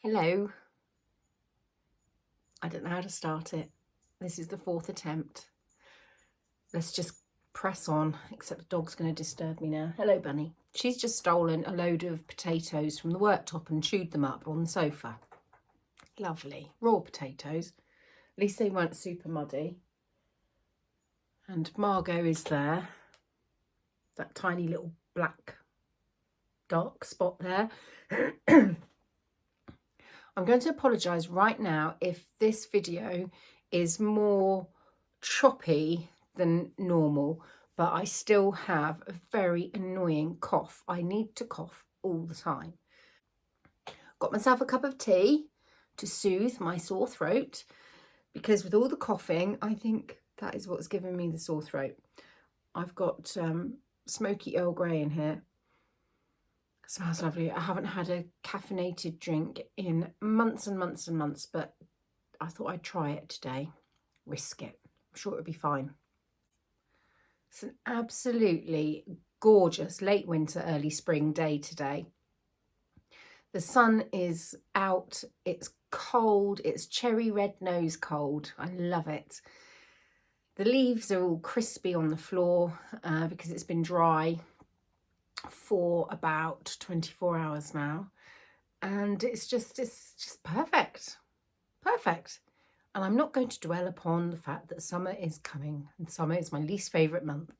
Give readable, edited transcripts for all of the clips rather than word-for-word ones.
Hello. I don't know how to start it. This is the 4th attempt. Let's just press on, except the dog's going to disturb me now. Hello, Bunny. She's just stolen a load of potatoes from the worktop and chewed them up on the sofa. Lovely. Raw potatoes. At least they weren't super muddy. And Margot is there. That tiny little black dark spot there. I'm going to apologise right now if this video is more choppy than normal, but I still have a very annoying cough. I need to cough all the time. Got myself a cup of tea to soothe my sore throat, because with all the coughing, I think that is what's given me the sore throat. I've got smoky Earl Grey in here. Smells lovely. I haven't had a caffeinated drink in months and months and months, but I thought I'd try it today. Risk it. I'm sure it'll be fine. It's an absolutely gorgeous late winter, early spring day today. The sun is out. It's cold. It's cherry red nose cold. I love it. The leaves are all crispy on the floor because it's been dry for about 24 hours now, and it's just perfect. And I'm not going to dwell upon the fact that summer is coming, and summer is my least favorite month.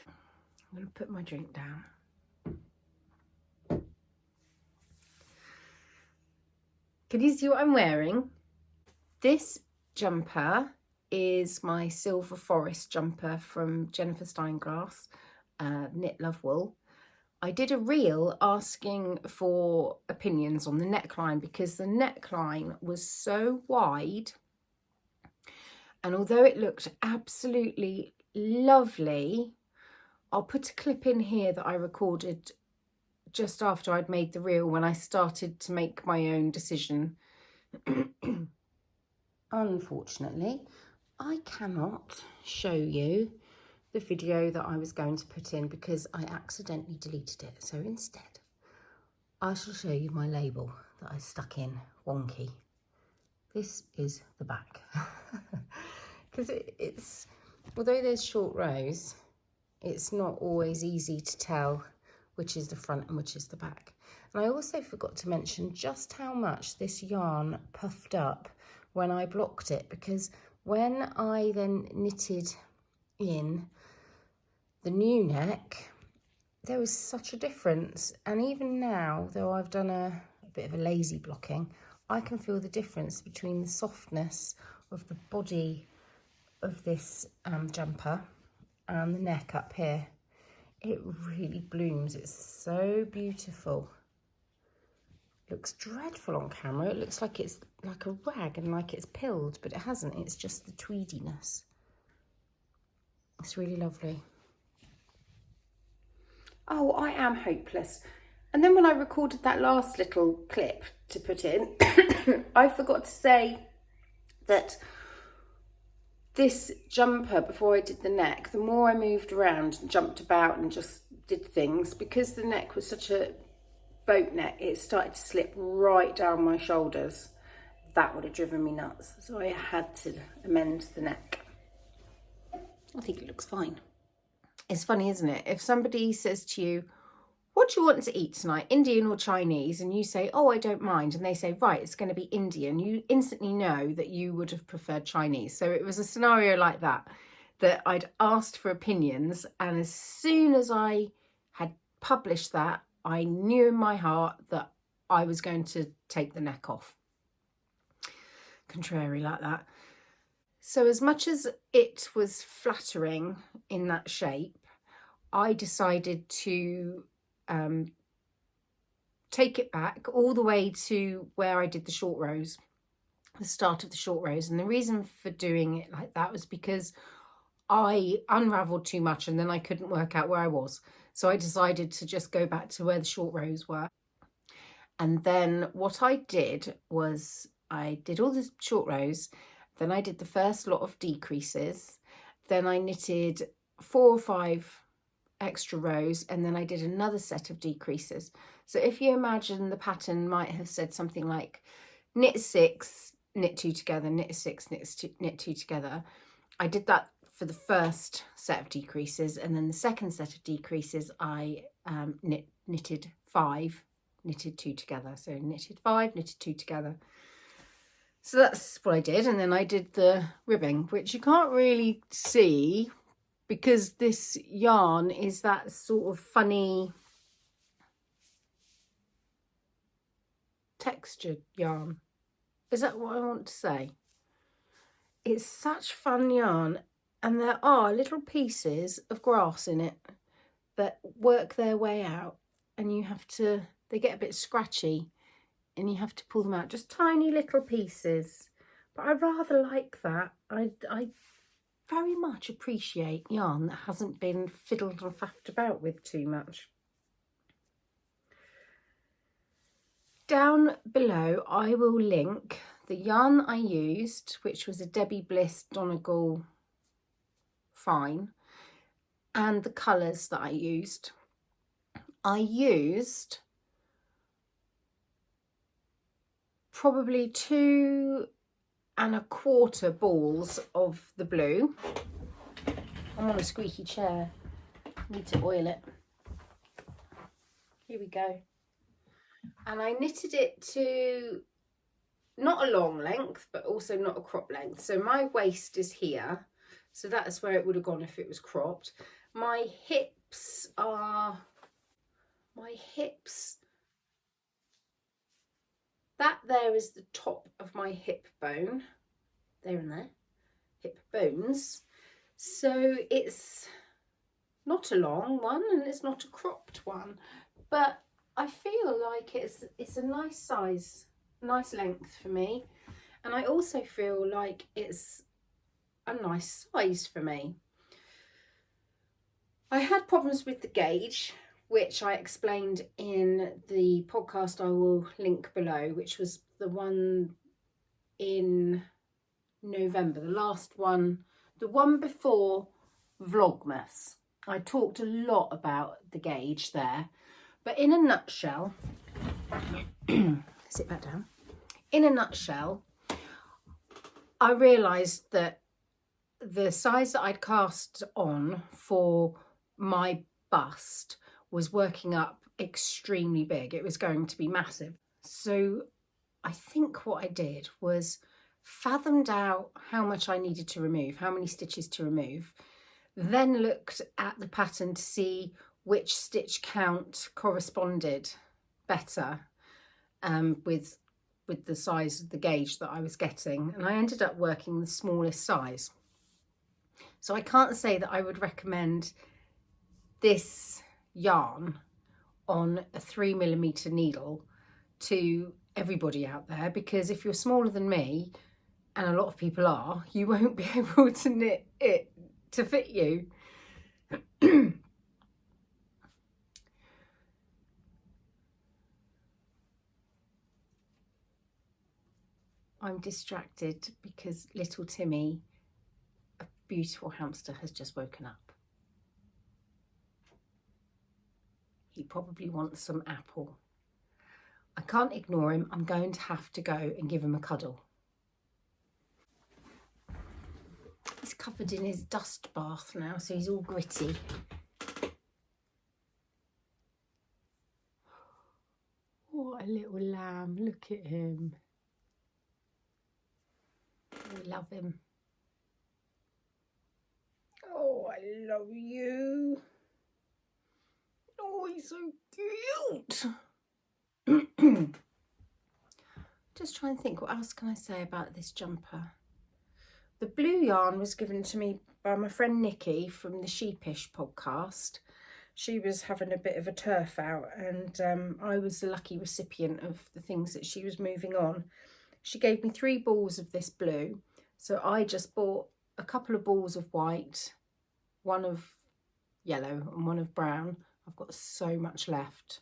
I'm going to put my drink down. Can you see what I'm wearing? This jumper is my silver forest jumper from Jeniffer Steingass, Knit.Love.Wool. I did a reel asking for opinions on the neckline because the neckline was so wide, and although it looked absolutely lovely, I'll put a clip in here that I recorded just after I'd made the reel when I started to make my own decision. Unfortunately, I cannot show you the video that I was going to put in because I accidentally deleted it. So instead, I shall show you my label that I stuck in wonky. This is the back. Because it's, although there's short rows, it's not always easy to tell which is the front and which is the back. And I also forgot to mention just how much this yarn puffed up when I blocked it, because when I then knitted in the new neck, there was such a difference. And even now, though I've done a bit of a lazy blocking, I can feel the difference between the softness of the body of this jumper and the neck up here. It really blooms. It's so beautiful. It looks dreadful on camera. It looks like it's like a rag and like it's pilled, but it hasn't. It's just the tweediness. It's really lovely. Oh, I am hopeless. And then when I recorded that last little clip to put in, I forgot to say that this jumper, before I did the neck, the more I moved around and jumped about and just did things, because the neck was such a boat neck, it started to slip right down my shoulders. That would have driven me nuts. So I had to amend the neck. I think it looks fine. It's funny, isn't it? If somebody says to you, what do you want to eat tonight, Indian or Chinese? And you say, oh, I don't mind. And they say, right, it's going to be Indian. You instantly know that you would have preferred Chinese. So it was a scenario like that I'd asked for opinions. And as soon as I had published that, I knew in my heart that I was going to take the neck off. Contrary like that. So as much as it was flattering in that shape, I decided to take it back all the way to where I did the short rows, the start of the short rows. And the reason for doing it like that was because I unravelled too much and then I couldn't work out where I was. So I decided to just go back to where the short rows were. And then what I did was I did all the short rows, then I did the first lot of decreases, then I knitted 4 or 5 extra rows, and then I did another set of decreases. So if you imagine, the pattern might have said something like knit 6, knit 2 together, knit 6, knit 2 together. I did that for the first set of decreases, and then the second set of decreases I knitted 5, knitted 2 together. So knitted 5, knitted 2 together. So that's what I did, and then I did the ribbing, which you can't really see because this yarn is that sort of funny textured yarn. Is that what I want to say? It's such fun yarn, and there are little pieces of grass in it that work their way out, and you have to, they get a bit scratchy and you have to pull them out, just tiny little pieces. But I rather like that. I very much appreciate yarn that hasn't been fiddled and faffed about with too much. Down below I will link the yarn I used, which was a Debbie Bliss Donegal Fine, and the colours that I used. I used probably 2 1/4 balls of the blue. I'm on a squeaky chair, need to oil it. Here we go. And I knitted it to not a long length, but also not a crop length. So my waist is here, so that's where it would have gone if it was cropped. My hips, that there is the top of my hip bone, there and there, hip bones. So it's not a long one and it's not a cropped one, but I feel like it's a nice size, nice length for me. And I also feel like it's a nice size for me. I had problems with the gauge, which I explained in the podcast I will link below, which was the one in November, the last one, the one before Vlogmas. I talked a lot about the gauge there, but in a nutshell, sit back down. In a nutshell, I realised that the size that I'd cast on for my bust was working up extremely big. It was going to be massive. So I think what I did was fathomed out how much I needed to remove, how many stitches to remove, then looked at the pattern to see which stitch count corresponded better with the size of the gauge that I was getting, and I ended up working the smallest size. So I can't say that I would recommend this yarn on a 3mm needle to everybody out there, because if you're smaller than me, and a lot of people are, you won't be able to knit it to fit you. I'm distracted because little Timmy, a beautiful hamster, has just woken up. He probably wants some apple. I can't ignore him. I'm going to have to go and give him a cuddle. He's covered in his dust bath now, so he's all gritty. What a little lamb. Look at him. I love him. Oh, I love you. Oh, he's so cute. Just try and think, what else can I say about this jumper? The blue yarn was given to me by my friend Nikki from the Sheepish podcast. She was having a bit of a turf out, and I was the lucky recipient of the things that she was moving on. She gave me 3 balls of this blue, so I just bought a couple of balls of white, one of yellow and one of brown. I've got so much left.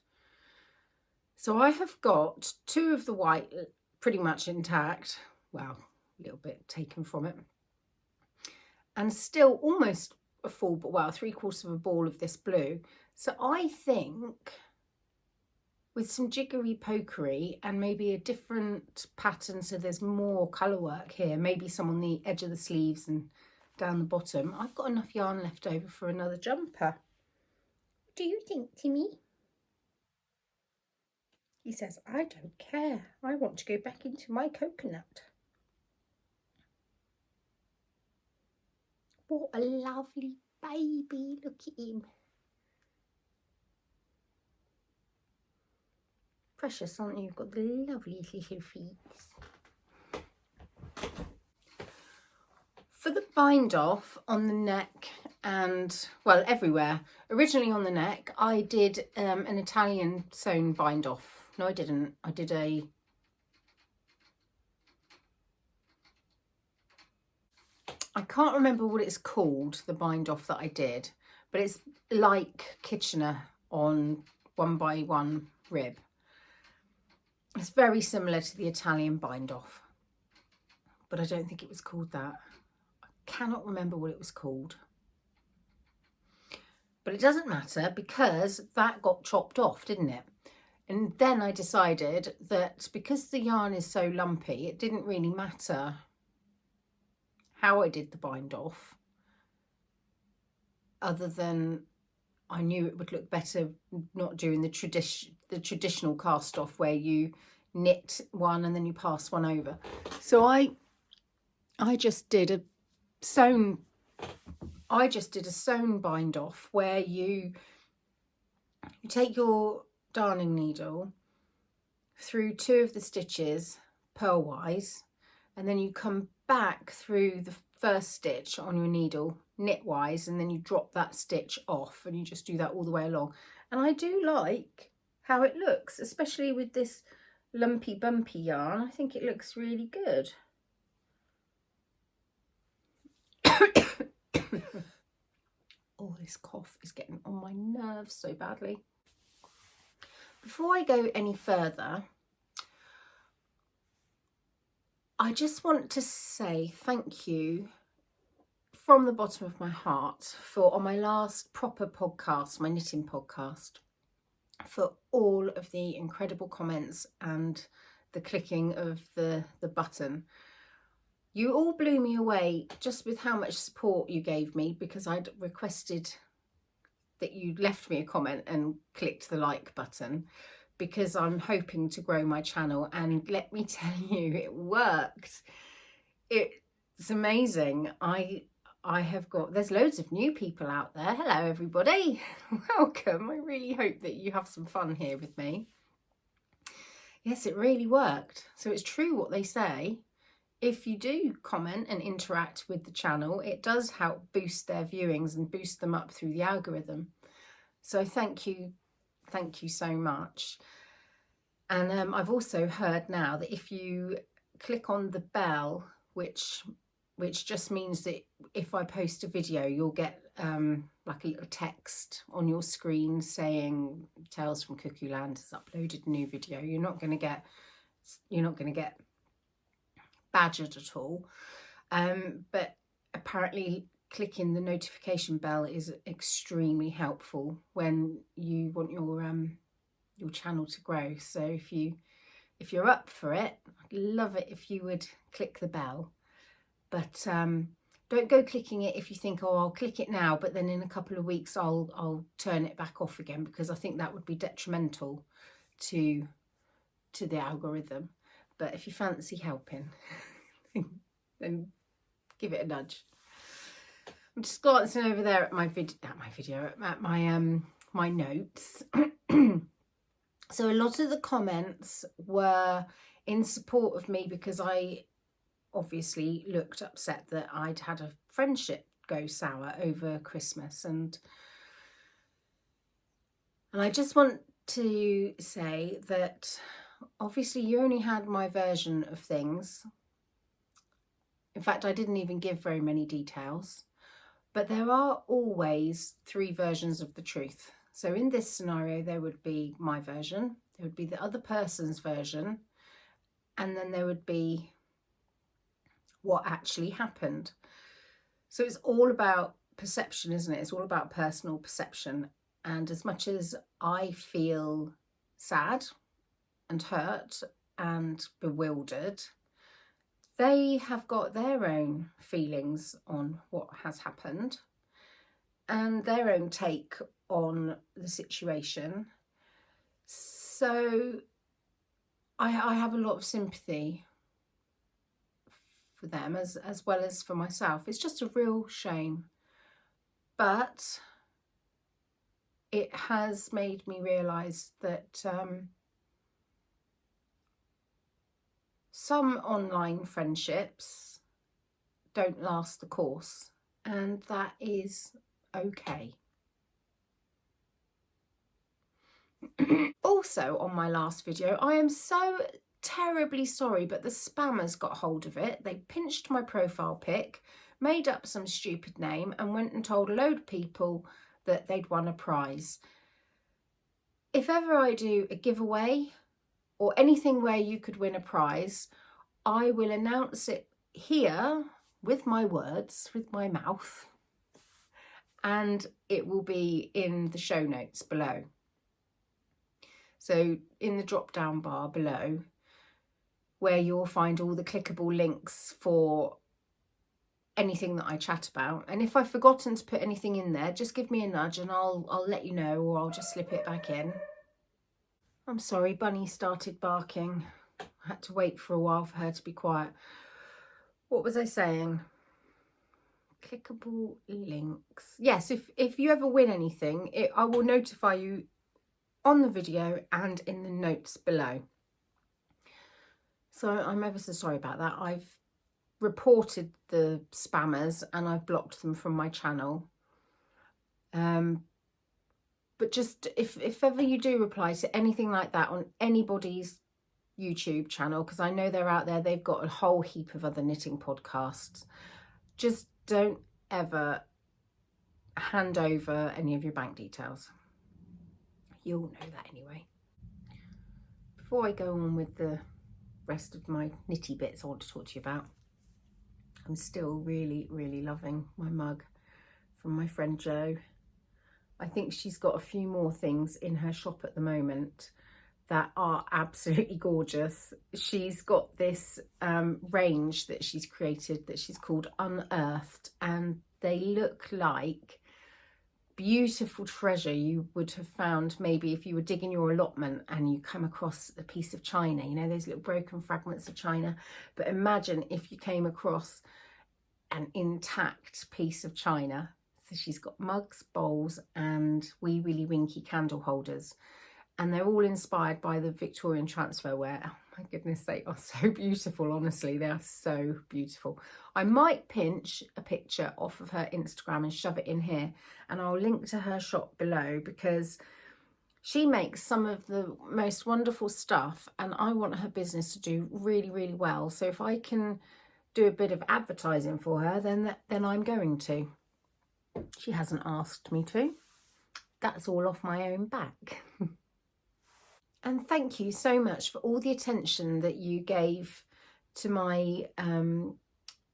So I have got 2 of the white pretty much intact, well, a little bit taken from it, and still almost a full, but well, 3/4 of a ball of this blue. So I think with some jiggery pokery and maybe a different pattern, so there's more colour work here, maybe some on the edge of the sleeves and down the bottom. I've got enough yarn left over for another jumper. What do you think, Timmy? He says, I don't care. I want to go back into my coconut. What a lovely baby. Look at him. Precious, aren't you? You've got the loveliest little feet. For the bind off on the neck and, well, everywhere, originally on the neck, I did an Italian sewn bind off. No, I didn't. I did a... I can't remember what it's called, the bind off that I did, but it's like Kitchener on 1x1 rib. It's very similar to the Italian bind off, but I don't think it was called that. I cannot remember what it was called. But it doesn't matter because that got chopped off, didn't it? And then I decided that because the yarn is so lumpy, it didn't really matter how I did the bind off, other than I knew it would look better not doing the traditional cast off where you knit one and then you pass one over. So I just did a sewn bind off where you take your darning needle through 2 of the stitches purlwise, and then you come back through the first stitch on your needle knitwise, and then you drop that stitch off, and you just do that all the way along. And I do like how it looks, especially with this lumpy bumpy yarn. I think it looks really good. Oh, this cough is getting on my nerves so badly. Before I go any further, I just want to say thank you from the bottom of my heart for, on my last proper podcast, my knitting podcast, for all of the incredible comments and the clicking of the button. You all blew me away just with how much support you gave me, because I'd requested that you left me a comment and clicked the like button, because I'm hoping to grow my channel, and let me tell you, it worked. It's amazing. I have got, there's loads of new people out there. Hello everybody, welcome. I really hope that you have some fun here with me. Yes, it really worked. So it's true what they say. If you do comment and interact with the channel, it does help boost their viewings and boost them up through the algorithm. So thank you so much. And I've also heard now that if you click on the bell, which just means that if I post a video, you'll get like a little text on your screen saying Tales from Cuckoo Land has uploaded a new video. You're not going to get badgered at all. But apparently clicking the notification bell is extremely helpful when you want your channel to grow. So if you're up for it, I'd love it if you would click the bell. But don't go clicking it if you think, oh, I'll click it now, but then in a couple of weeks I'll turn it back off again, because I think that would be detrimental to the algorithm. But if you fancy helping, then give it a nudge. I'm just glancing over there at my my notes. So a lot of the comments were in support of me, because I obviously looked upset that I'd had a friendship go sour over Christmas, and I just want to say that obviously you only had my version of things. In fact, I didn't even give very many details, but there are always 3 versions of the truth. So in this scenario, there would be my version, there would be the other person's version, and then there would be what actually happened. So it's all about perception, isn't it? It's all about personal perception. And as much as I feel sad and hurt and bewildered. They have got their own feelings on what has happened and their own take on the situation. So I have a lot of sympathy for them as well as for myself. It's just a real shame. But it has made me realise that some online friendships don't last the course, and that is okay. Also, on my last video, I am so terribly sorry, but the spammers got hold of it. They pinched my profile pic, made up some stupid name, and went and told a load of people that they'd won a prize. If ever I do a giveaway or anything where you could win a prize, I will announce it here with my words, with my mouth, and it will be in the show notes below. So in the drop down bar below, where you'll find all the clickable links for anything that I chat about. And if I've forgotten to put anything in there, just give me a nudge and I'll let you know, or I'll just slip it back in. I'm sorry, Bunny started barking. I had to wait for a while for her to be quiet. What was I saying? Clickable links. Yes, if you ever win anything, I will notify you on the video and in the notes below. So I'm ever so sorry about that. I've reported the spammers and I've blocked them from my channel. But just if ever you do reply to anything like that on anybody's YouTube channel, because I know they're out there, they've got a whole heap of other knitting podcasts, just don't ever hand over any of your bank details. You'll know that anyway. Before I go on with the rest of my knitty bits I want to talk to you about, I'm still really, really loving my mug from my friend Jo. I think she's got a few more things in her shop at the moment that are absolutely gorgeous. She's got this range that she's created that she's called Unearthed, and they look like beautiful treasure you would have found maybe if you were digging your allotment and you come across a piece of china, you know, those little broken fragments of china. But imagine if you came across an intact piece of china. So she's got mugs, bowls and wee willy winky candle holders, and they're all inspired by the Victorian transferware. Oh my goodness, they are so beautiful. Honestly, they are so beautiful. I might pinch a picture off of her Instagram and shove it in here, and I'll link to her shop below, because she makes some of the most wonderful stuff and I want her business to do really, really well. So if I can do a bit of advertising for her, then I'm going to. She hasn't asked me to. That's all off my own back. And thank you so much for all the attention that you gave to my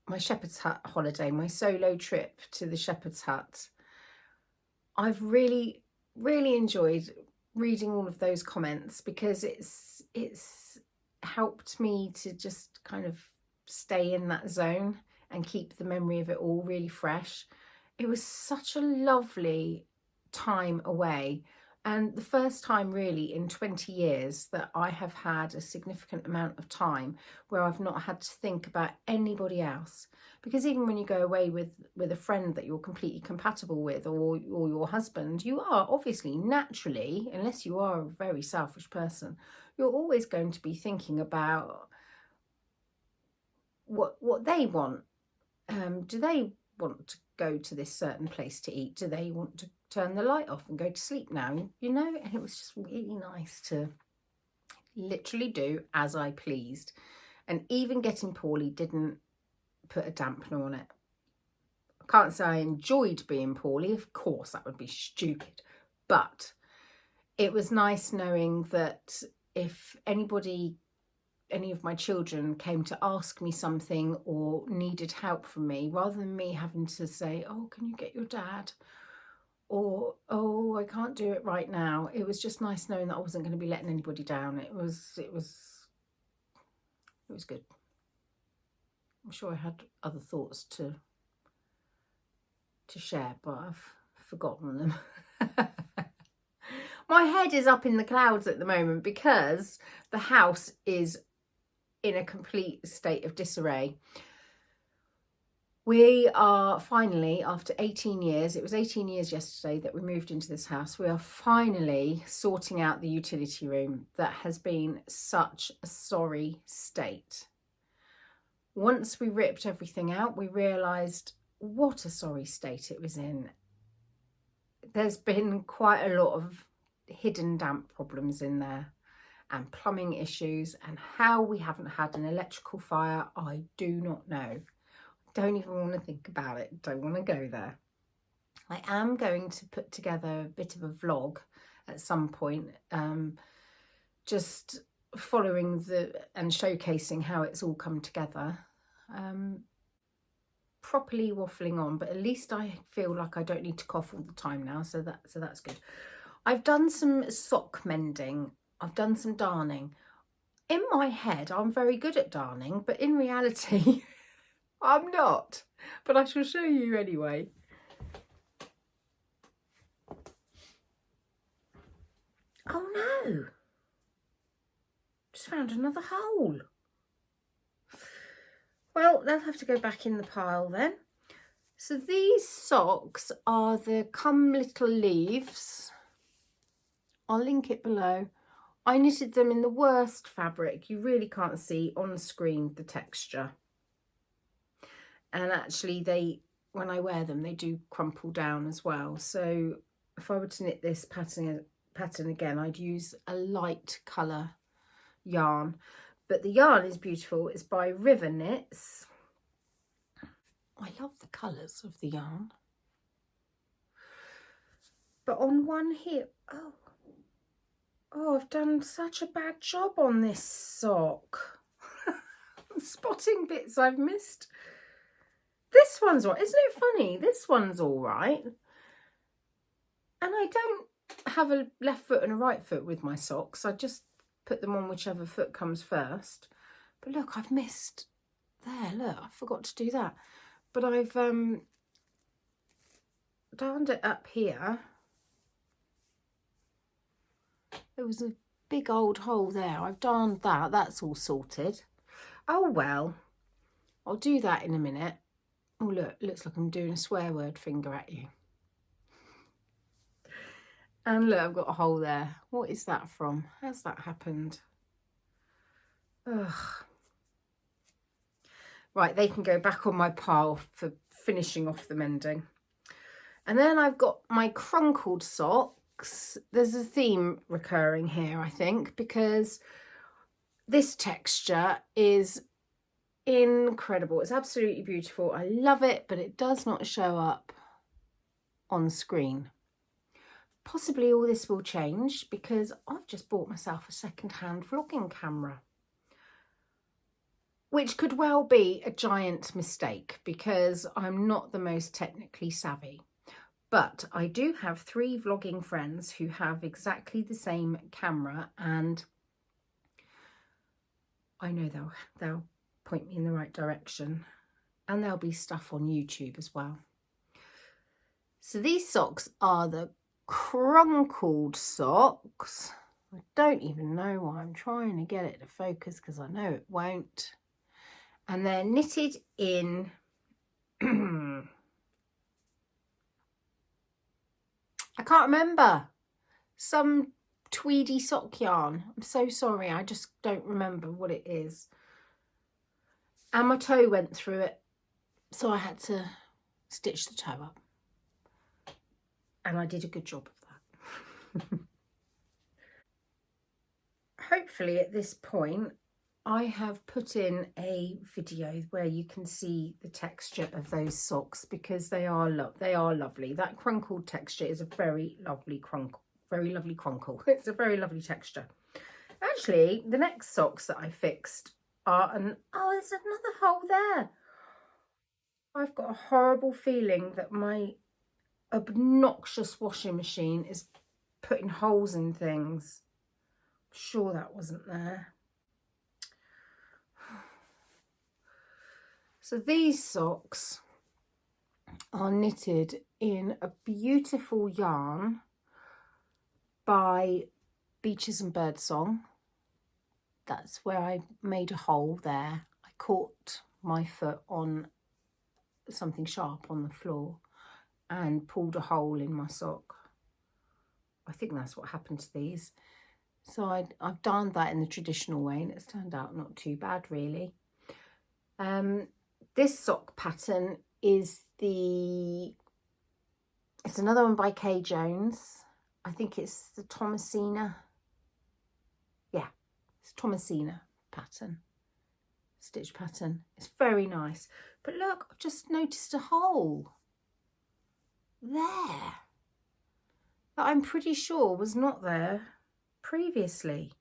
my Shepherd's Hut holiday, my solo trip to the Shepherd's Hut. I've really, really enjoyed reading all of those comments, because it's helped me to just kind of stay in that zone and keep the memory of it all really fresh. It was such a lovely time away, and the first time really in 20 years that I have had a significant amount of time where I've not had to think about anybody else. Because even when you go away with a friend that you're completely compatible with, or your husband, you are obviously naturally, unless you are a very selfish person, you're always going to be thinking about what they want. Do they want to go to this certain place to eat? Do they want to turn the light off and go to sleep now? You know, and it was just really nice to literally do as I pleased. And even getting poorly didn't put a dampener on it. I can't say I enjoyed being poorly. Of course, that would be stupid. But it was nice knowing that if any of my children came to ask me something or needed help from me, rather than me having to say, oh, can you get your dad? or, oh, I can't do it right now. It was just nice knowing that I wasn't going to be letting anybody down. It was good. I'm sure I had other thoughts to share, but I've forgotten them. My head is up in the clouds at the moment because the house is in a complete state of disarray. We are finally, after 18 years, it was 18 years yesterday that we moved into this house, we are finally sorting out the utility room that has been such a sorry state. Once we ripped everything out, we realised what a sorry state it was in. There's been quite a lot of hidden damp problems in there and plumbing issues, and how we haven't had an electrical fire, I do not know. Don't even want to think about it. Don't want to go there. I am going to put together a bit of a vlog at some point, just following and showcasing how it's all come together. Properly waffling on, but at least I feel like I don't need to cough all the time now, so that's good. I've done some sock mending. I've done some darning. In my head, I'm very good at darning, but in reality, I'm not. But I shall show you anyway. Oh no! Just found another hole. Well, they'll have to go back in the pile then. So these socks are the Come Little Leaves. I'll link it below. I knitted them in the worst fabric. You really can't see on screen the texture. And actually when I wear them, they do crumple down as well. So if I were to knit this pattern again, I'd use a light colour yarn. But the yarn is beautiful. It's by River Knits. I love the colours of the yarn. But on one here, oh, I've done such a bad job on this sock. I'm spotting bits I've missed. This one's all right. Isn't it funny? This one's all right. And I don't have a left foot and a right foot with my socks. I just put them on whichever foot comes first. But look, I've missed there. Look, I forgot to do that. But I've darned it up here. There was a big old hole there. I've darned that. That's all sorted. Oh, well. I'll do that in a minute. Oh, look. It looks like I'm doing a swear word finger at you. And look, I've got a hole there. What is that from? How's that happened? Ugh. Right, they can go back on my pile for finishing off the mending. And then I've got my Crunkled Socks. There's a theme recurring here, I think, because this texture is incredible. It's absolutely beautiful. I love it, but it does not show up on screen. Possibly all this will change because I've just bought myself a second-hand vlogging camera, which could well be a giant mistake because I'm not the most technically savvy. But I do have 3 vlogging friends who have exactly the same camera, and I know they'll point me in the right direction, and there'll be stuff on YouTube as well. So these socks are the Crunkled Socks. I don't even know why I'm trying to get it to focus because I know it won't. And they're knitted in I can't remember, some tweedy sock yarn. I'm so sorry, I just don't remember what it is. And my toe went through it, so I had to stitch the toe up. And I did a good job of that. Hopefully at this point I have put in a video where you can see the texture of those socks, because they are lovely. That crunkled texture is a very lovely crunkle. It's a very lovely texture. Actually, the next socks that I fixed are oh, there's another hole there. I've got a horrible feeling that my obnoxious washing machine is putting holes in things. I'm sure that wasn't there. So these socks are knitted in a beautiful yarn by Beaches and Birdsong. That's where I made a hole there. I caught my foot on something sharp on the floor and pulled a hole in my sock. I think that's what happened to these. So I've darned that in the traditional way, and it's turned out not too bad, really. This sock pattern is it's another one by Kay Jones. I think it's the Thomasina. Yeah, it's Thomasina pattern, stitch pattern. It's very nice. But look, I've just noticed a hole there that I'm pretty sure was not there previously.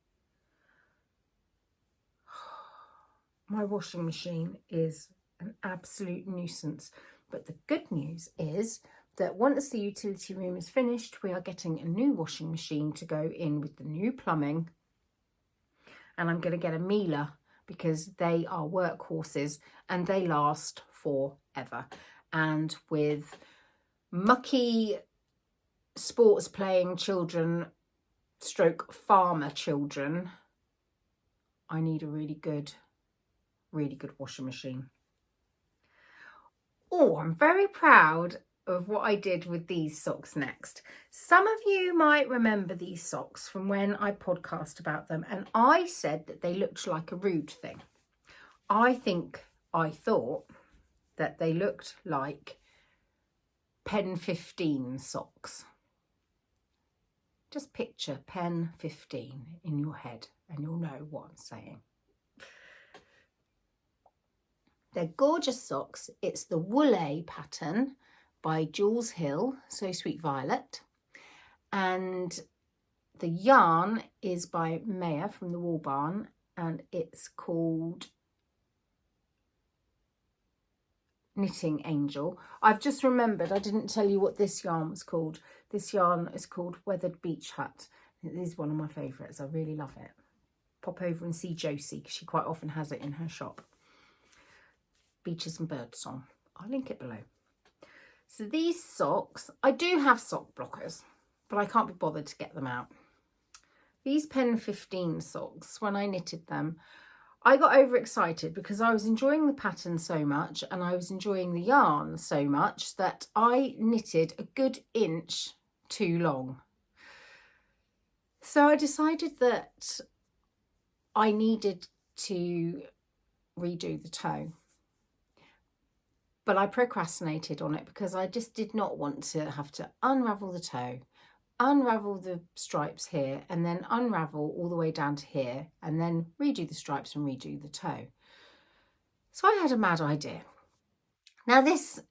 My washing machine is an absolute nuisance. But the good news is that once the utility room is finished, we are getting a new washing machine to go in with the new plumbing. And I'm going to get a Miele because they are workhorses and they last forever. And with mucky sports playing children stroke farmer children, I need a really good washing machine. Oh, I'm very proud of what I did with these socks next. Some of you might remember these socks from when I podcast about them, and I said that they looked like a rude thing. I thought that they looked like Pen 15 socks. Just picture Pen 15 in your head and you'll know what I'm saying. They're gorgeous socks. It's the Woollay pattern by Jules Hill, So Sweet Violet. And the yarn is by Maya from the Wool Barn, and it's called Knitting Angel. I've just remembered, I didn't tell you what this yarn was called. This yarn is called Weathered Beach Hut. It is one of my favourites. I really love it. Pop over and see Josie because she quite often has it in her shop. Beaches and Birdsong. I'll link it below. So these socks, I do have sock blockers, but I can't be bothered to get them out. These Pen 15 socks, when I knitted them, I got overexcited because I was enjoying the pattern so much and I was enjoying the yarn so much that I knitted a good inch too long. So I decided that I needed to redo the toe. But I procrastinated on it because I just did not want to have to unravel the toe, unravel the stripes here, and then unravel all the way down to here, and then redo the stripes and redo the toe. So I had a mad idea. Now this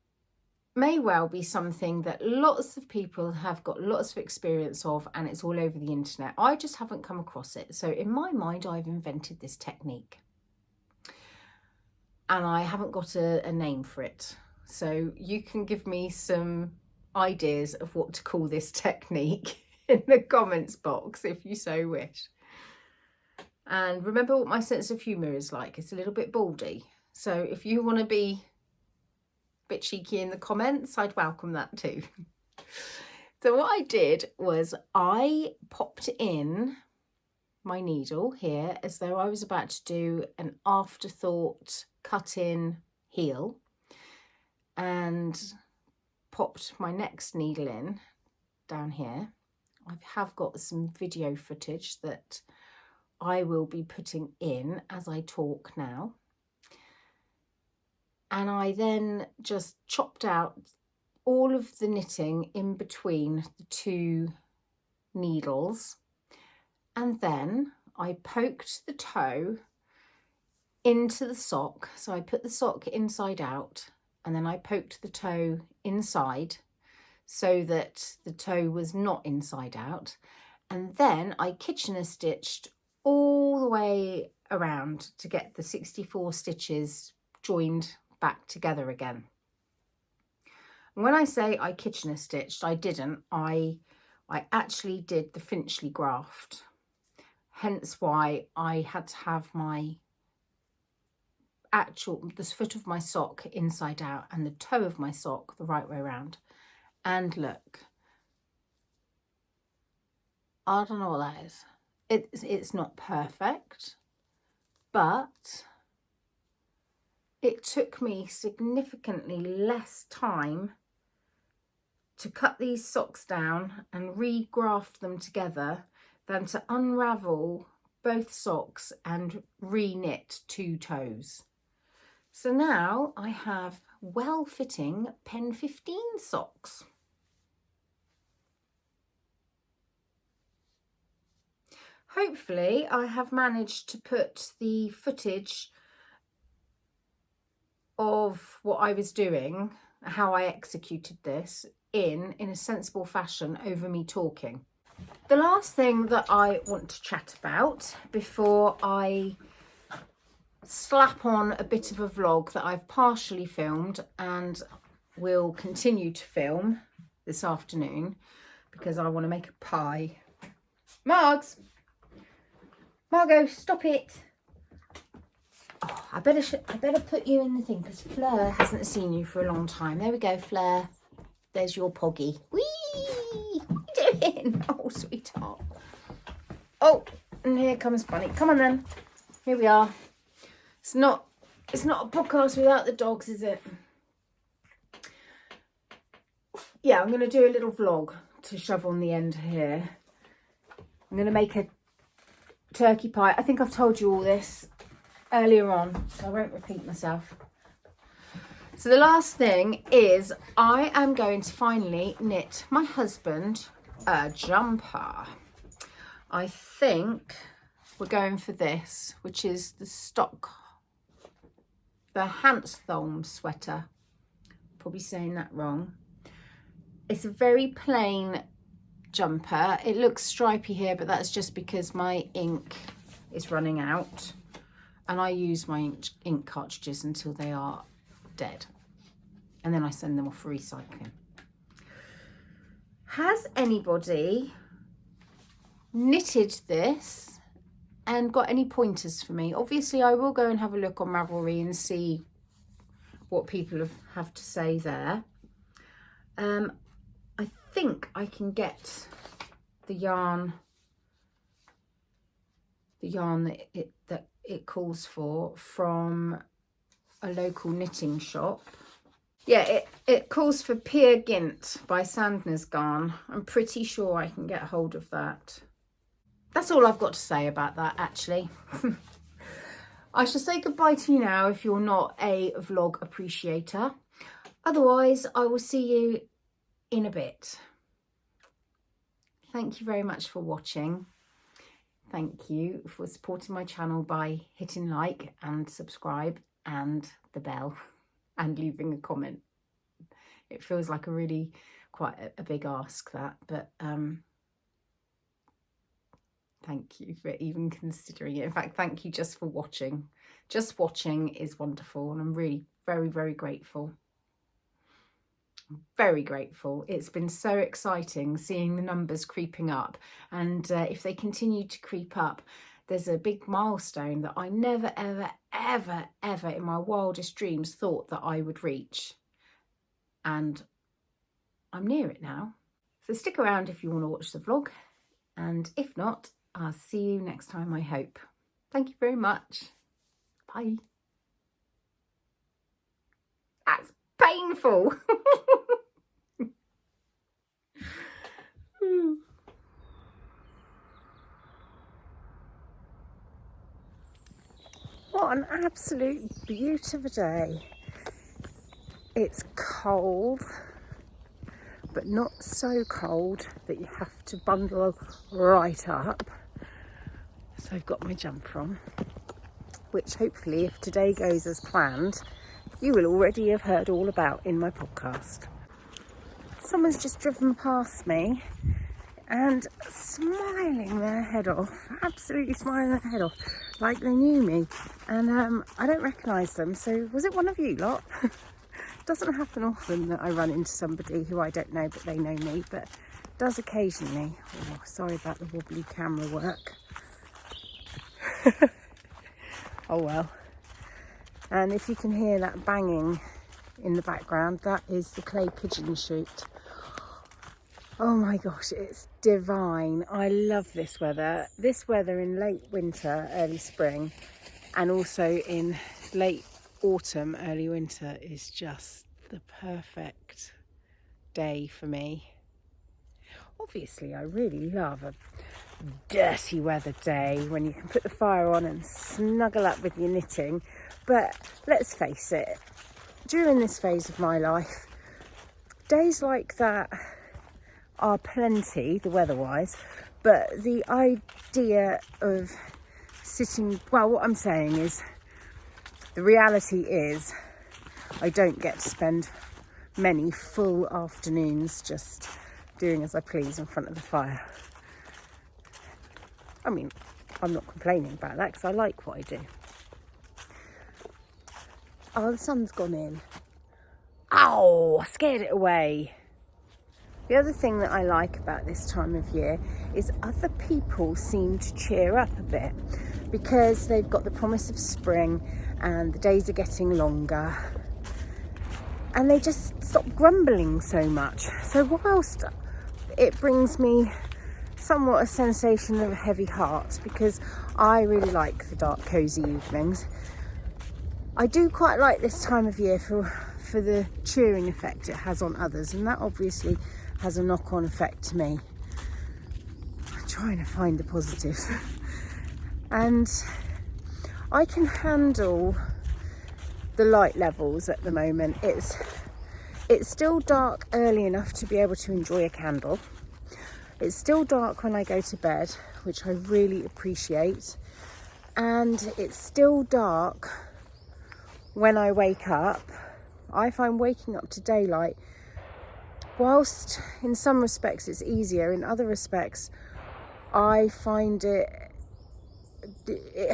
may well be something that lots of people have got lots of experience of, and it's all over the internet. I just haven't come across it. So in my mind, I've invented this technique. And I haven't got a name for it. So you can give me some ideas of what to call this technique in the comments box if you so wish. And remember what my sense of humour is like. It's a little bit baldy. So if you want to be a bit cheeky in the comments, I'd welcome that too. So what I did was I popped in my needle here as though I was about to do an afterthought cut in heel, and popped my next needle in down here. I have got some video footage that I will be putting in as I talk now. And I then just chopped out all of the knitting in between the two needles. And then I poked the toe into the sock. So I put the sock inside out and then I poked the toe inside so that the toe was not inside out. And then I Kitchener stitched all the way around to get the 64 stitches joined back together again. And when I say I Kitchener stitched, I didn't. I actually did the Finchley graft. Hence why I had to have the foot of my sock inside out and the toe of my sock the right way around. And look, I don't know what that is. It's not perfect, but it took me significantly less time to cut these socks down and re-graft them together than to unravel both socks and re-knit 2 toes. So now I have well-fitting Pen 15 socks. Hopefully I have managed to put the footage of what I was doing, how I executed this in a sensible fashion over me talking. The last thing that I want to chat about before I slap on a bit of a vlog that I've partially filmed and will continue to film this afternoon because I want to make a pie. Margot, stop it. Oh, I better put you in the thing because Fleur hasn't seen you for a long time. There we go, Fleur. There's your poggy. Whee! What are you doing? Oh, sweetheart. Oh, and here comes Bunny. Come on then. Here we are. It's not a podcast without the dogs, is it? Yeah, I'm going to do a little vlog to shove on the end here. I'm going to make a turkey pie. I think I've told you all this earlier on, so I won't repeat myself. So the last thing is I am going to finally knit my husband a jumper. I think we're going for this, which is the Hanstholm sweater. Probably saying that wrong. It's a very plain jumper. It looks stripy here, but that's just because my ink is running out and I use my ink cartridges until they are dead, and then I send them off for recycling. Has anybody knitted this and got any pointers for me? Obviously I will go and have a look on Ravelry and see what people have to say there. I think I can get the yarn that it calls for from a local knitting shop. Yeah, it calls for Peer Gynt by Sandner's Garn. I'm pretty sure I can get a hold of that. That's all I've got to say about that, actually. I shall say goodbye to you now if you're not a vlog appreciator. Otherwise, I will see you in a bit. Thank you very much for watching. Thank you for supporting my channel by hitting like and subscribe and the bell and leaving a comment. It feels like quite a big ask, that, but thank you for even considering it. In fact, thank you just for watching. Just watching is wonderful, and I'm really very, very grateful. Very grateful. It's been so exciting seeing the numbers creeping up, and if they continue to creep up, there's a big milestone that I never ever in my wildest dreams thought that I would reach, and I'm near it now. So stick around if you want to watch the vlog, and if not, I'll see you next time, I hope. Thank you very much. Bye. That's painful. What an absolute beaut of a day. It's cold, but not so cold that you have to bundle right up. So I've got my jumper on, which hopefully, if today goes as planned, you will already have heard all about in my podcast. Someone's just driven past me and smiling their head off, absolutely smiling their head off, like they knew me. And I don't recognise them, so was it one of you lot? Doesn't happen often that I run into somebody who I don't know but they know me, but does occasionally. Oh, sorry about the wobbly camera work. Oh well. And if you can hear that banging in the background, that is the clay pigeon shoot. Oh my gosh, it's divine. I love this weather. This weather in late winter, early spring, and also in late autumn, early winter is just the perfect day for me. Obviously, I really love a dirty weather day when you can put the fire on and snuggle up with your knitting. But let's face it, during this phase of my life, days like that are plenty, the weather-wise, but the idea of sitting, well, what I'm saying is, the reality is, I don't get to spend many full afternoons just doing as I please in front of the fire. I mean, I'm not complaining about that because I like what I do. Oh, the sun's gone in. Ow, I scared it away. The other thing that I like about this time of year is other people seem to cheer up a bit because they've got the promise of spring and the days are getting longer and they just stop grumbling so much. So whilst it brings me somewhat a sensation of a heavy heart because I really like the dark cosy evenings, I do quite like this time of year for the cheering effect it has on others, and that obviously has a knock-on effect to me. I'm trying to find the positives. And I can handle the light levels at the moment. It's still dark early enough to be able to enjoy a candle. It's still dark when I go to bed, which I really appreciate. And it's still dark when I wake up. I find waking up to daylight, whilst in some respects it's easier, in other respects I find it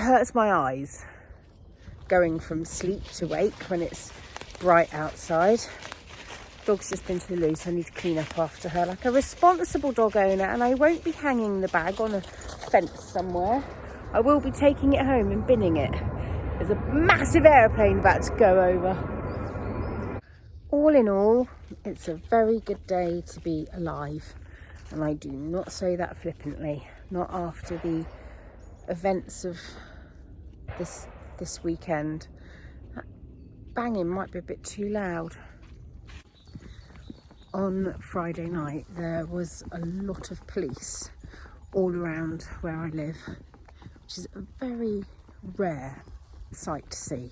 hurts my eyes going from sleep to wake when it's bright outside. Dog's just been to the loo, so I need to clean up after her like a responsible dog owner, and I won't be hanging the bag on a fence somewhere. I will be taking it home and binning it. There's a massive aeroplane about to go over. All in all, it's a very good day to be alive, and I do not say that flippantly, not after the events of this weekend. That banging might be a bit too loud. On Friday night there was a lot of police all around where I live, which is a very rare sight to see.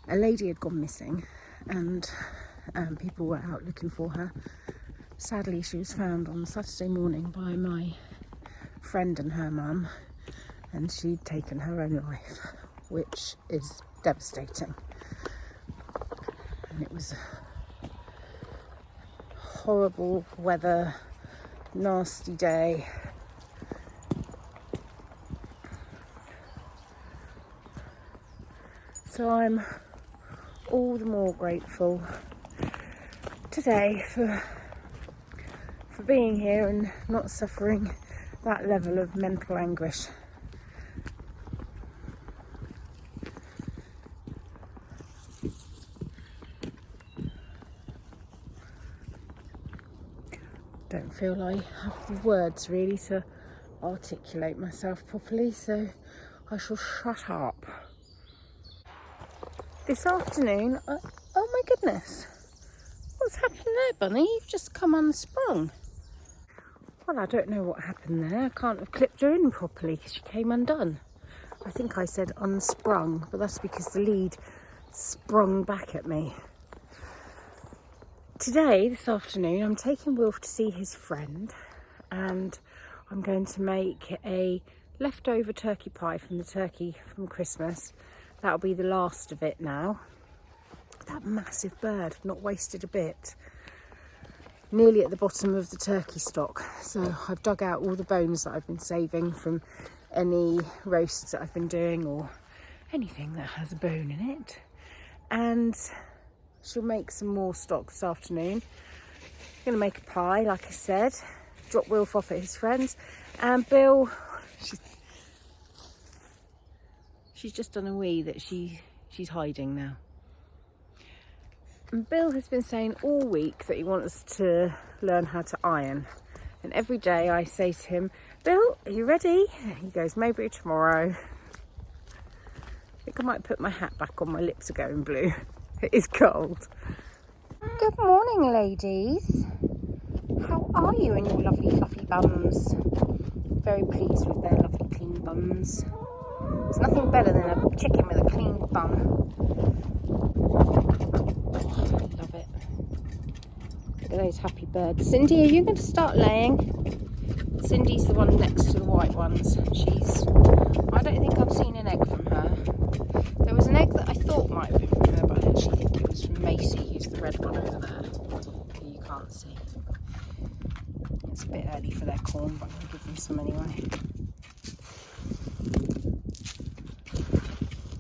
A lady had gone missing and people were out looking for her. Sadly, she was found on Saturday morning by my friend and her mum, and she'd taken her own life, which is devastating. And it was horrible weather, nasty day. So I'm all the more grateful today for being here and not suffering that level of mental anguish. Don't feel I have the words really to articulate myself properly, so I shall shut up. This afternoon, oh my goodness, what's happened there, Bunny? You've just come unsprung. Well, I don't know what happened there. I can't have clipped her in properly because she came undone. I think I said unsprung, but that's because the lead sprung back at me. Today, this afternoon, I'm taking Wilf to see his friend, and I'm going to make a leftover turkey pie from the turkey from Christmas. That'll be the last of it now. That massive bird, not wasted a bit. Nearly at the bottom of the turkey stock. So I've dug out all the bones that I've been saving from any roasts that I've been doing or anything that has a bone in it. And she'll make some more stock this afternoon. Gonna make a pie, like I said. Drop Wilf off at his friends. And Bill, she's just done a wee that she's hiding now. And Bill has been saying all week that he wants to learn how to iron. And every day I say to him, Bill, are you ready? And he goes, maybe tomorrow. I think I might put my hat back on, my lips are going blue. It is cold. Good morning, ladies. How are you and your lovely fluffy bums? Very pleased with their lovely clean bums. There's nothing better than a chicken with a clean bum. Love it. Look at those happy birds. Cindy, are you going to start laying? Cindy's the one next to the white ones. I don't think I've seen an egg from her. There was an egg that I thought might have been from her, but I actually think it was from Macy, who's the red one over there, who you can't see. It's a bit early for their corn, but I'm going to give them some anyway.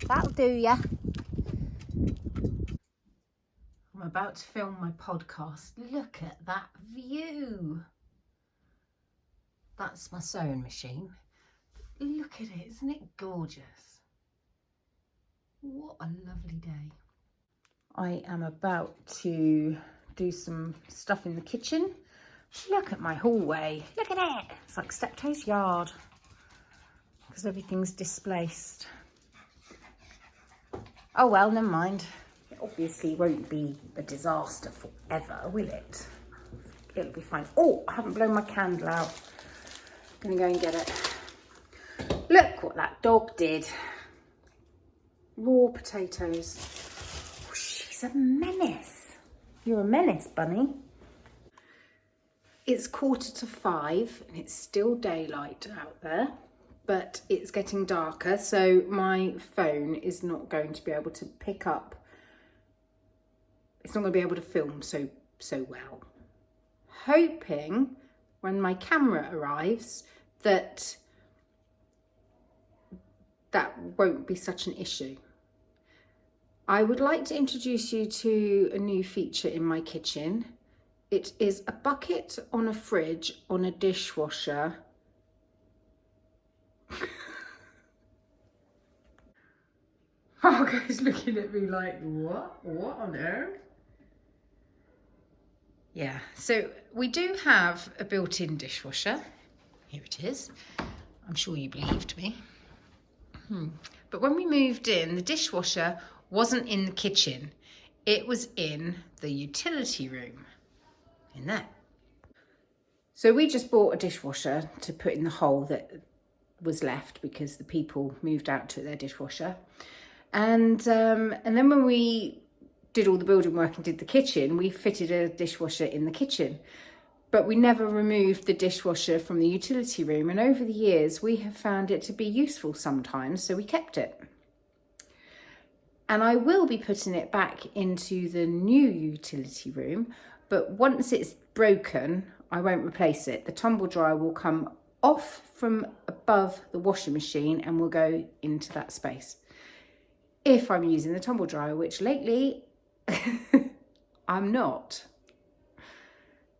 That'll do ya. I'm about to film my podcast. Look at that view. That's my sewing machine. Look at it, isn't it gorgeous? What a lovely day. I am about to do some stuff in the kitchen. Look at my hallway. Look at it. It's like Steptoe's yard because everything's displaced. Oh well, never mind. It obviously won't be a disaster forever, will it? It'll be fine. Oh, I haven't blown my candle out. I'm gonna go and get it. Look what that dog did. Raw potatoes. Oh, she's a menace. You're a menace, Bunny. It's 5:15 and it's still daylight out there, but it's getting darker, so my phone is not going to be able to pick up. It's not going to be able to film so well. Hoping when my camera arrives that won't be such an issue. I would like to introduce you to a new feature in my kitchen. It is a bucket on a fridge on a dishwasher. Margot's looking at me like, what? What on earth? Yeah, so we do have a built-in dishwasher. Here it is. I'm sure you believed me. But when we moved in, the dishwasher wasn't in the kitchen. It was in the utility room. In there. So we just bought a dishwasher to put in the hole that was left because the people moved out to their dishwasher. And then when we did all the building work and did the kitchen, we fitted a dishwasher in the kitchen. But we never removed the dishwasher from the utility room. And over the years, we have found it to be useful sometimes, so we kept it. And I will be putting it back into the new utility room, but once it's broken, I won't replace it. The tumble dryer will come off from above the washing machine and will go into that space. If I'm using the tumble dryer, which lately I'm not.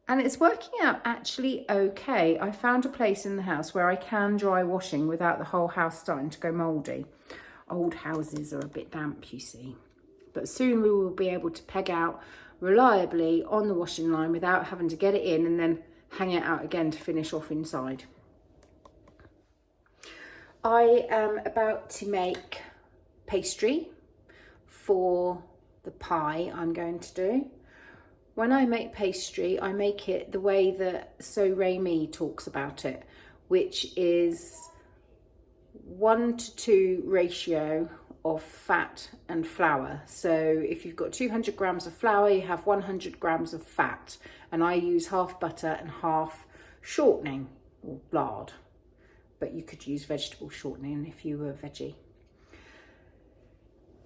And it's working out actually okay. I found a place in the house where I can dry washing without the whole house starting to go mouldy. Old houses are a bit damp, you see. But soon we will be able to peg out reliably on the washing line without having to get it in and then hang it out again to finish off inside. I am about to make pastry for the pie I'm going to do. When I make pastry, I make it the way that So Raimi talks about it, which is 1:2 ratio of fat and flour. So if you've got 200 grams of flour, you have 100 grams of fat. And I use half butter and half shortening or lard. But you could use vegetable shortening if you were veggie.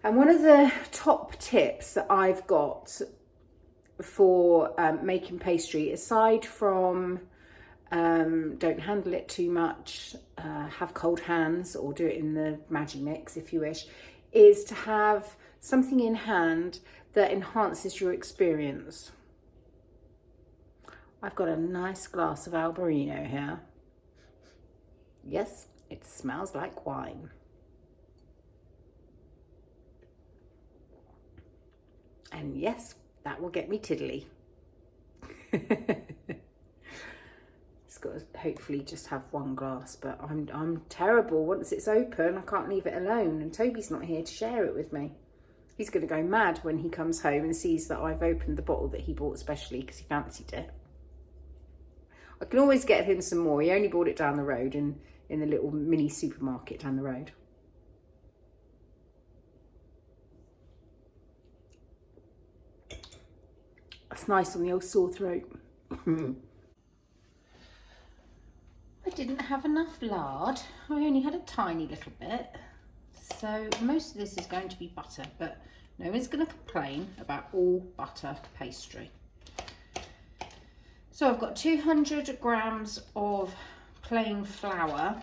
And one of the top tips that I've got for making pastry, aside from don't handle it too much, have cold hands, or do it in the Magimix if you wish, is to have something in hand that enhances your experience. I've got a nice glass of Albarino here. Yes, it smells like wine. And yes, that will get me tiddly. It's got to hopefully just have one glass, but I'm terrible. Once it's open, I can't leave it alone, and Toby's not here to share it with me. He's going to go mad when he comes home and sees that I've opened the bottle that he bought specially because he fancied it. I can always get him some more. He only bought it down the road in the little mini supermarket down the road. That's nice on the old sore throat. I didn't have enough lard. I only had a tiny little bit. So most of this is going to be butter, but no one's going to complain about all butter pastry. So I've got 200 grams of plain flour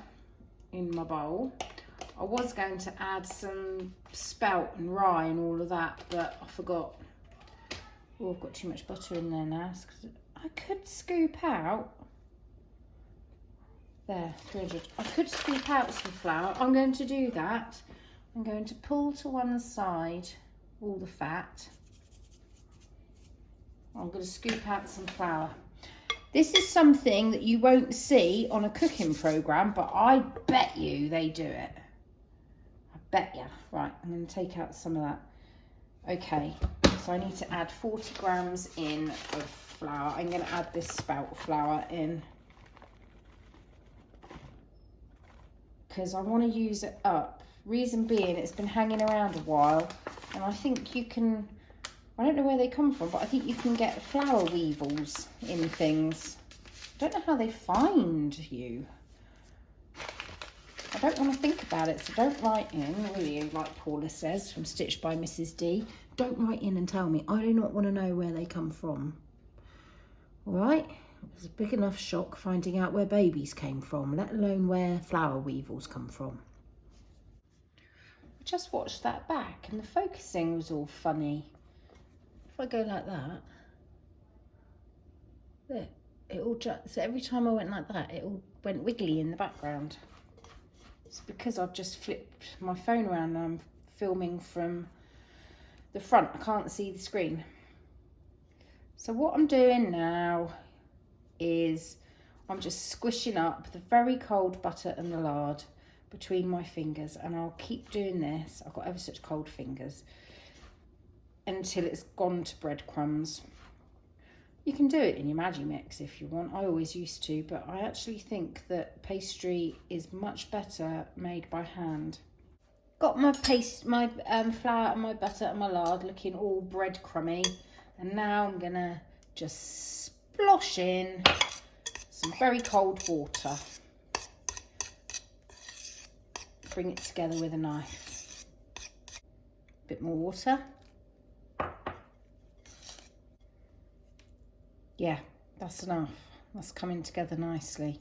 in my bowl. I was going to add some spelt and rye and all of that, but I forgot. Oh, I've got too much butter in there now. I could scoop out. There, 300. I could scoop out some flour. I'm going to do that. I'm going to pull to one side all the fat. I'm going to scoop out some flour. This is something that you won't see on a cooking programme, but I bet you they do it. I bet you. Right, I'm going to take out some of that. Okay, so I need to add 40 grams in of flour. I'm going to add this spelt flour in, because I want to use it up. Reason being, it's been hanging around a while, and I think you can, I don't know where they come from, but I think you can get flower weevils in things. I don't know how they find you. I don't want to think about it, so don't write in, will you, like Paula says from Stitched by Mrs. D. Don't write in and tell me. I do not want to know where they come from. All right? It was a big enough shock finding out where babies came from, let alone where flower weevils come from. I just watched that back and the focusing was all funny. If I go like that, there, it all just, so every time I went like that, it all went wiggly in the background. It's because I've just flipped my phone around and I'm filming from the front. I can't see the screen. So what I'm doing now is I'm just squishing up the very cold butter and the lard between my fingers, and I'll keep doing this. I've got ever such cold fingers until it's gone to breadcrumbs. You can do it in your Magimix if you want. I always used to, but I actually think that pastry is much better made by hand. Got my flour and my butter and my lard looking all breadcrumby, and now I'm gonna just splosh in some very cold water. Bring it together with a knife. Bit more water. Yeah, that's enough. That's coming together nicely.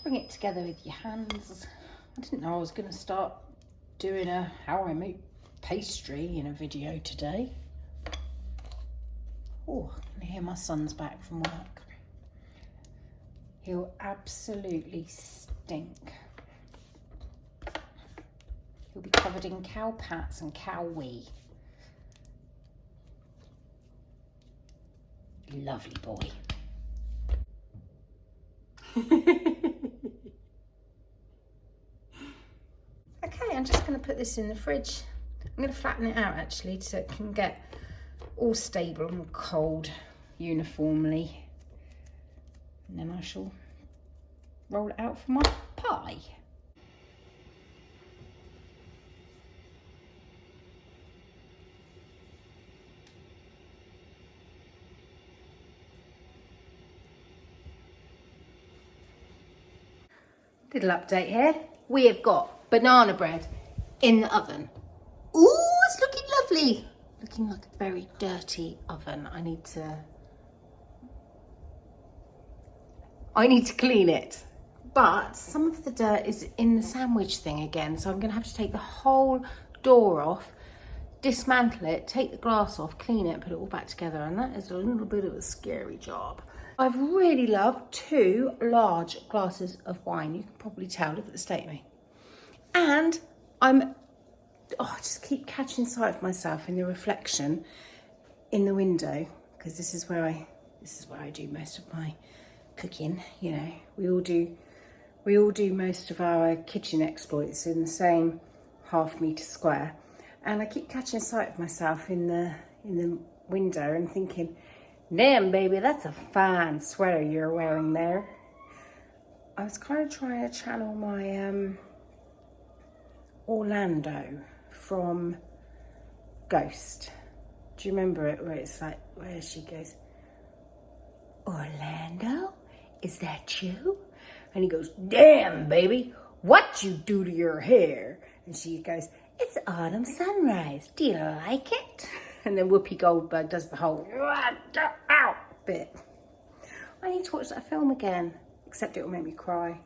Bring it together with your hands. I didn't know I was going to start doing a how I make pastry in a video today. Oh, I can hear my son's back from work. He'll absolutely stink. He'll be covered in cow pats and cow wee. Lovely boy. Okay, I'm just going to put this in the fridge. I'm going to flatten it out actually so it can get all stable and cold uniformly. And then I shall roll it out for my pie. Little update here. We have got banana bread in the oven. Ooh, it's looking lovely. Looking like a very dirty oven. I need to clean it. But some of the dirt is in the sandwich thing again, so I'm going to have to take the whole door off, dismantle it, take the glass off, clean it, put it all back together, and that is a little bit of a scary job. I've really loved 2 large glasses of wine. You can probably tell, look at the state of me. And I just keep catching sight of myself in the reflection in the window, because this is where I do most of my cooking. You know, we all do most of our kitchen exploits in the same half-metre square. And I keep catching sight of myself in the window and thinking, damn, baby, that's a fine sweater you're wearing there. I was kind of trying to channel my Orlando from Ghost. Do you remember it, where it's like, where she goes, Orlando, is that you? And he goes, damn, baby, what you do to your hair? And she goes, it's autumn sunrise. Do you like it? And then Whoopi Goldberg does the whole out bit. I need to watch that film again, except it will make me cry.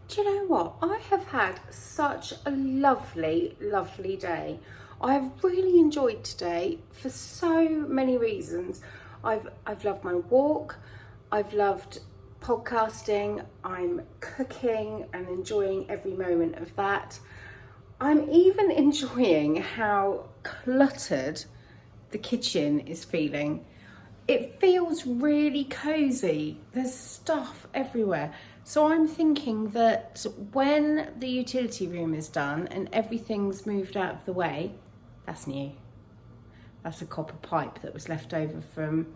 Do you know what? I have had such a lovely, lovely day. I have really enjoyed today for so many reasons. I've loved my walk. I've loved podcasting. I'm cooking and enjoying every moment of that. I'm even enjoying how cluttered the kitchen is feeling. It feels really cozy. There's stuff everywhere. So I'm thinking that when the utility room is done and everything's moved out of the way, that's new. That's a copper pipe that was left over from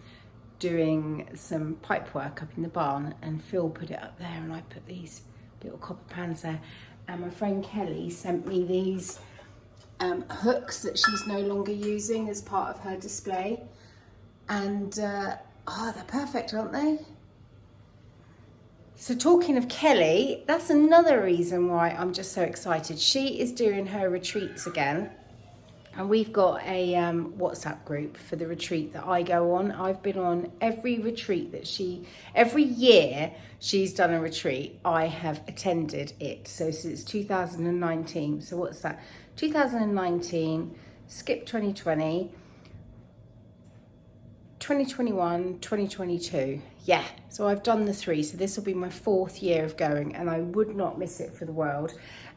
doing some pipe work up in the barn, and Phil put it up there and I put these little copper pans there. And my friend Kelly sent me these hooks that she's no longer using as part of her display. And they're perfect, aren't they? So talking of Kelly, that's another reason why I'm just so excited. She is doing her retreats again. And we've got a WhatsApp group for the retreat that I go on. I've been on every retreat that every year she's done a retreat, I have attended it. So since 2019. So what's that? 2019, skip 2020, 2021, 2022. Yeah, so I've done the 3. So this will be my 4th year of going, and I would not miss it for the world.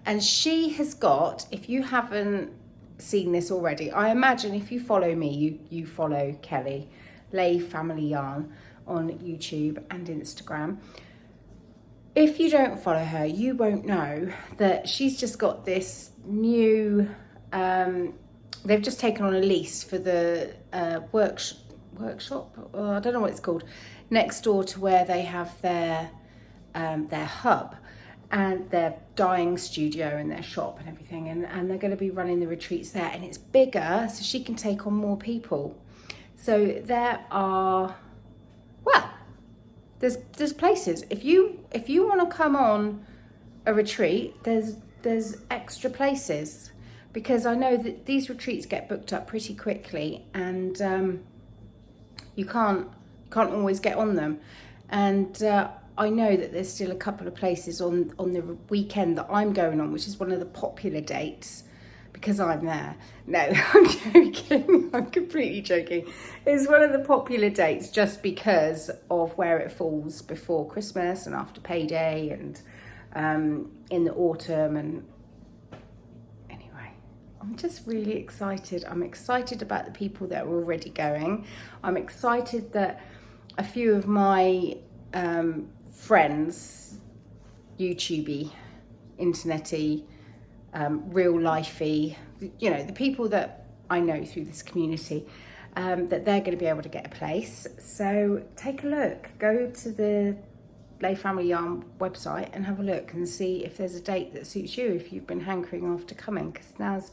And she has got, if you haven't seen this already, I imagine if you follow me, you follow Kelly, Lay Family Yarn on YouTube and Instagram. If you don't follow her, you won't know that she's just got this new, they've just taken on a lease for the workshop, I don't know what it's called, next door to where they have their hub and their dyeing studio and their shop and everything, and they're going to be running the retreats there, and it's bigger so she can take on more people. So there are, well, there's places. If you want to come on a retreat, there's extra places, because I know that these retreats get booked up pretty quickly, and you can't always get on them. And I know that there's still a couple of places on the weekend that I'm going on, which is one of the popular dates, because I'm there. No, I'm joking. I'm completely joking. It's one of the popular dates just because of where it falls before Christmas and after payday, and in the autumn. And anyway, I'm just really excited. I'm excited about the people that are already going. I'm excited that a few of my friends, YouTubey, internety, real lifey, you know, the people that I know through this community, that they're going to be able to get a place. So take a look, go to the Lay Family Yarn website and have a look and see if there's a date that suits you, if you've been hankering after coming, because now's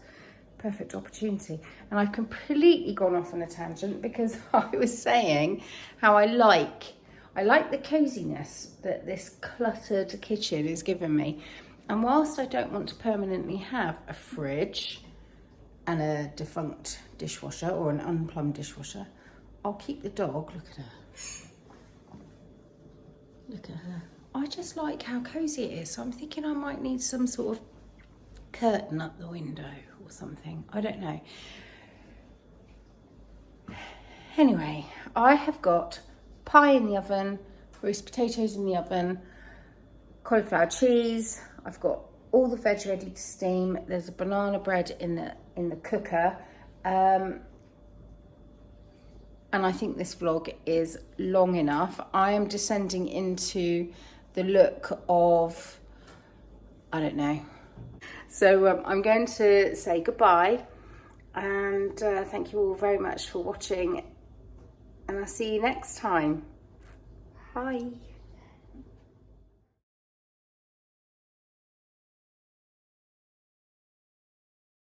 perfect opportunity. And I've completely gone off on a tangent, because I was saying how I like the coziness that this cluttered kitchen is giving me. And whilst I don't want to permanently have a fridge and a defunct dishwasher or an unplumbed dishwasher, I'll keep the dog. Look at her. Look at her. I just like how cozy it is. So I'm thinking I might need some sort of curtain up the window or something. I don't know. Anyway, I have got pie in the oven, roast potatoes in the oven, cauliflower cheese. I've got all the veg ready to steam. There's a banana bread in the cooker. And I think this vlog is long enough. I am descending into the look of, I don't know. So I'm going to say goodbye, and thank you all very much for watching, and I'll see you next time. Bye.